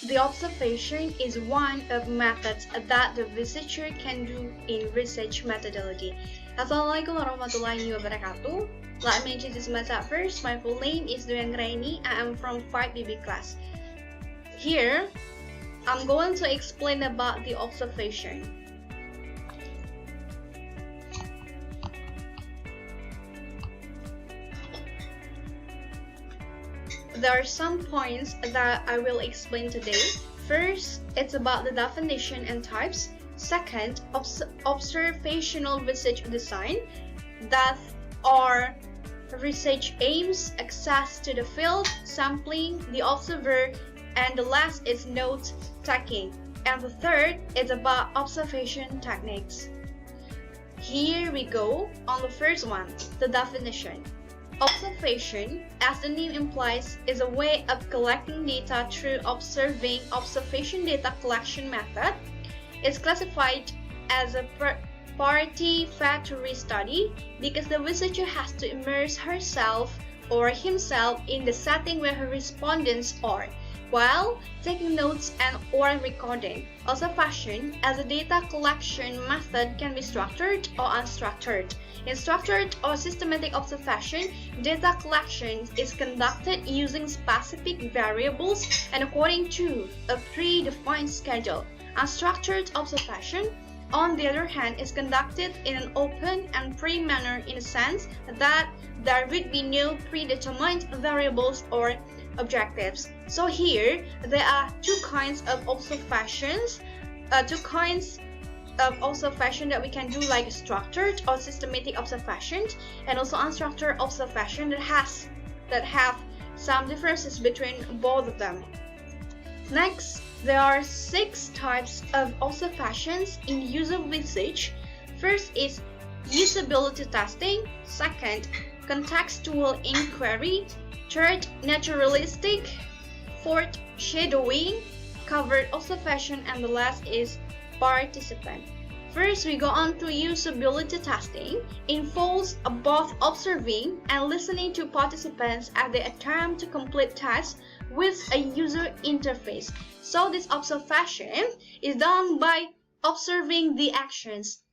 The observation is one of methods that the researcher can do in research methodology. Assalamualaikum warahmatullahi wabarakatuh. Let me introduce myself first. My full name is Duyang Raini. I am from 5BB class. Here, I'm going to explain about the observation. There are some points that I will explain today. First, it's about the definition and types. Second, observational research design, that are research aims, access to the field, sampling, the observer, and the last is note taking. And the third is about observation techniques. Here we go on the first one, the definition. Observation, as the name implies, is a way of collecting data through observing. Observation data collection method is classified as a participatory study because the researcher has to immerse herself or himself in the setting where her respondents are, while taking notes and or recording. Observation as a data collection method can be structured or unstructured. In structured or systematic observation, data collection is conducted using specific variables and according to a predefined schedule. Unstructured observation, on the other hand, is conducted in an open and free manner in the sense that there would be no predetermined variables or objectives. So here, there are two kinds of observations, that we can do, like structured or systematic observations, and also unstructured observation that have some differences between both of them. Next, there are 6 types of observations in user research. First is usability testing. Second, contextual inquiry. Third, naturalistic. Fourth, shadowing, covered observation, and the last is participant. First, we go on to usability testing. Involves both observing and listening to participants as they attempt to complete tasks with a user interface. So this observation is done by observing the actions.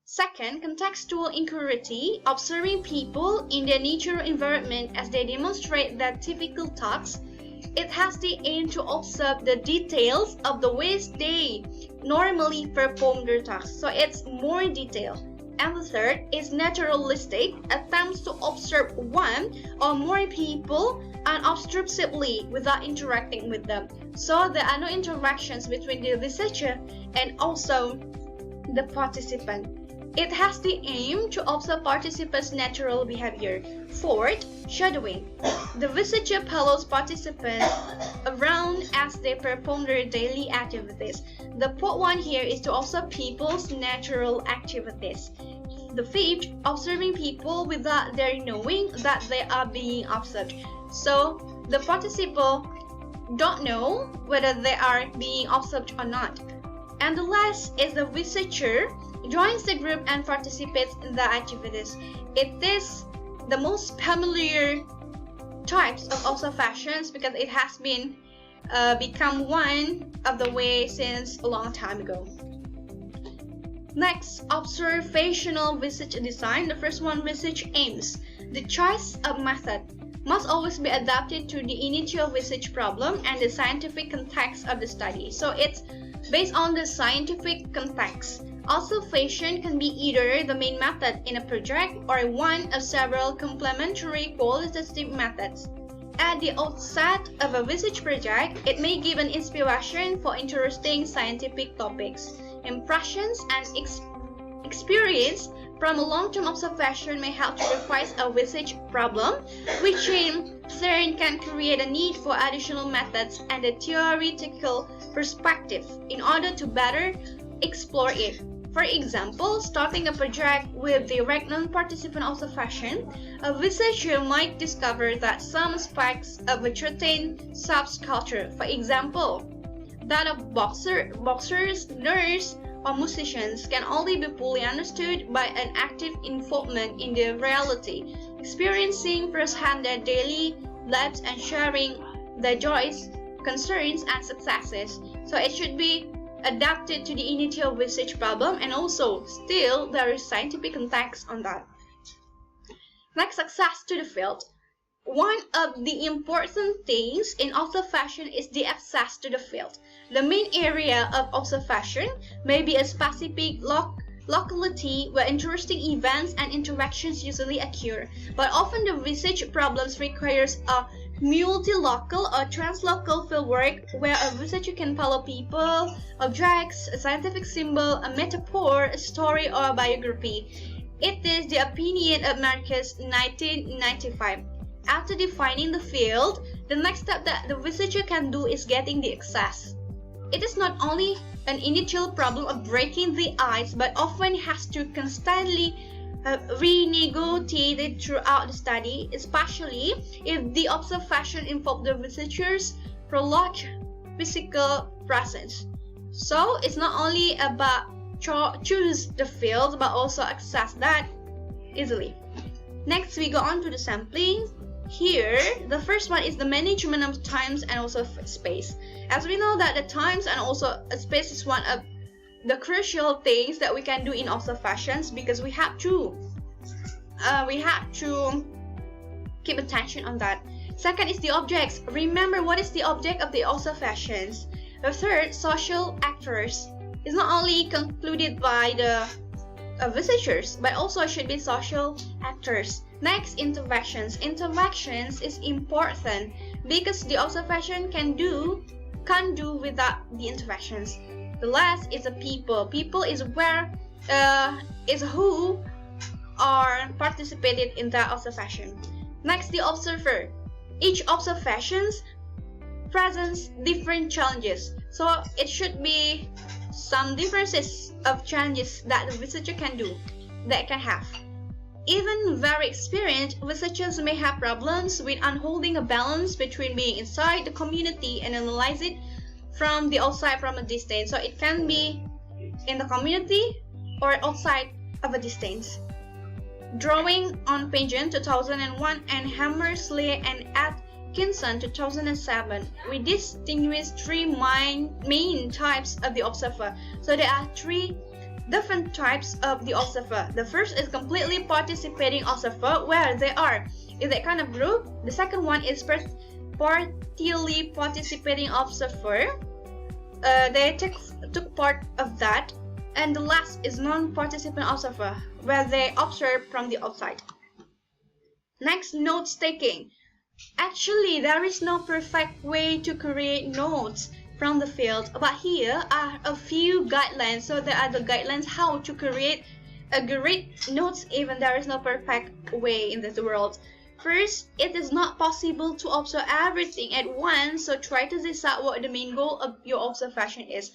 Second, contextual inquiry, observing people in their natural environment as they demonstrate their typical tasks. It has the aim to observe the details of the ways they normally perform their tasks, so it's more detailed. And the third is naturalistic, attempts to observe one or more people unobtrusively without interacting with them. So there are no interactions between the researcher and also the participant. It has the aim to observe participants' natural behavior. Fourth, shadowing. The researcher follows participants around as they perform their daily activities. The fourth one here is to observe people's natural activities. The fifth, observing people without their knowing that they are being observed. So the participants don't know whether they are being observed or not. And the last is the researcher joins the group and participates in the activities. It is the most familiar types of observations because it has been become one of the way since a long time ago. Next, observational research design. The first one, research aims. The choice of method must always be adapted to the initial research problem and the scientific context of the study. So it's based on the scientific context. Observation can be either the main method in a project or one of several complementary qualitative methods. At the outset of a research project, it may give an inspiration for interesting scientific topics. Impressions and experience from a long-term observation may help to revise a research problem, which in turn can create a need for additional methods and a theoretical perspective in order to better explore it. For example, starting a project with direct non-participant observation, a researcher might discover that some aspects of a certain subculture, for example, that of boxers, nurses, or musicians, can only be fully understood by an active involvement in their reality, experiencing firsthand their daily lives and sharing their joys, concerns, and successes. So it should be adapted to the initial research problem, and also still there is scientific context on that. Next, access to the field. One of the important things in observation is the access to the field. The main area of observation may be a specific locality where interesting events and interactions usually occur, but often the research problems requires a multi-local or translocal fieldwork where a researcher can follow people, objects, a scientific symbol, a metaphor, a story, or a biography. It is the opinion of Marcus 1995. After defining the field, the next step that the researcher can do is getting the access. It is not only an initial problem of breaking the ice, but often has to constantly renegotiate it throughout the study, especially if the observation involves the researcher's prolonged physical presence. So it's not only about choose the field, but also access that easily. Next, we go on to the sampling. Here, the first one is the management of times and also space. As we know that the times and also space is one of the crucial things that we can do in observations, because we have to keep attention on that. Second is the objects. Remember what is the object of the observations. The third, social actors, is not only concluded by the researchers, but also should be social actors. Next, interactions. Interactions is important because the observation can't do without the interactions. The last is the people. People is where is who are participated in that observation. Next, the observer. Each observations presents different challenges, so it should be some differences of challenges that the researcher can have. Even very experienced researchers may have problems with unholding a balance between being inside the community and analyze it from the outside from a distance. So it can be in the community or outside of a distance. Drawing on Pageant 2001 and Hammersley and Atkinson 2007, we distinguish three main types of the observer. So there are three different types of the observer. The first is completely participating observer, where they are in that kind of group. The second one is partially participating observer. They took part of that. And the last is non-participant observer, where they observe from the outside. Next, notes taking. Actually, there is no perfect way to create notes from the field, but here are a few guidelines. So there are the guidelines how to create a great notes, even there is no perfect way in this world. First, it is not possible to observe everything at once, so try to decide what the main goal of your observation is.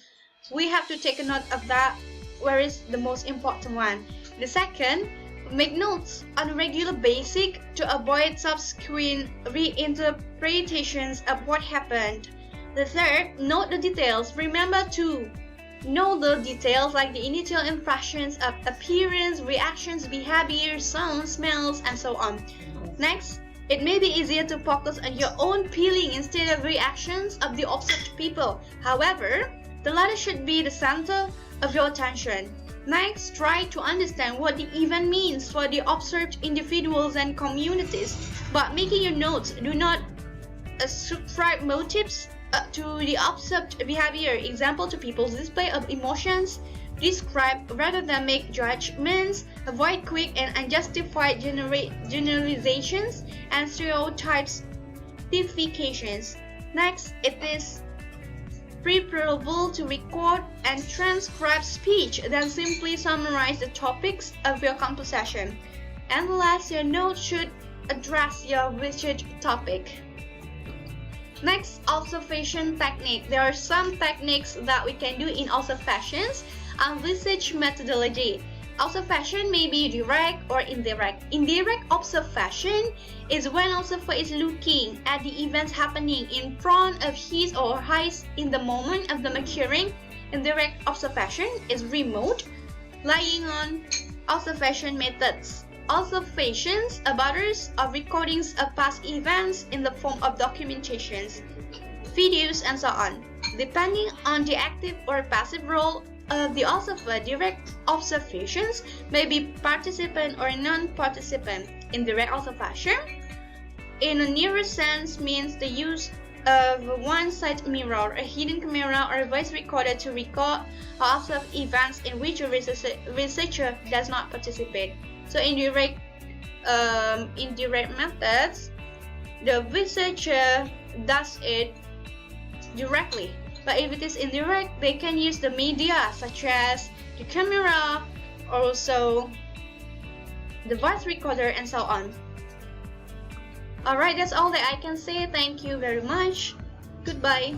We have to take a note of that, where is the most important one. The second, make notes on a regular basis to avoid subsequent reinterpretations of what happened. The third, note the details. Remember to know the details like the initial impressions of appearance, reactions, behavior, sounds, smells, and so on. Next, it may be easier to focus on your own feeling instead of reactions of the observed people. However, the latter should be the center of your attention. Next, try to understand what the event means for the observed individuals and communities. But making your notes, do not ascribe motives to the observed behavior. Example, to people's display of emotions. Describe rather than make judgments. Avoid quick and unjustified generalizations and stereotypes. Next, it is preferable to record and transcribe speech than simply summarize the topics of your composition. And last, your notes should address your research topic. Next, observation technique. There are some techniques that we can do in observations and research methodology. Observation may be direct or indirect. Indirect observation is when observer is looking at the events happening in front of his or her eyes in the moment of them occurring. Indirect observation is remote, relying on observation methods. Observations of others or recordings of past events in the form of documentations. videos, and so on. Depending on the active or passive role of the observer, direct observations may be participant or non-participant. Indirect observation, in a nearer sense, means the use of a one-side mirror, a hidden camera, or a voice recorder to record or observe events in which a researcher does not participate. So indirect methods, the researcher does it directly. But if it is indirect, they can use the media such as the camera, also the voice recorder, and so on. Alright, that's all that I can say. Thank you very much. Goodbye.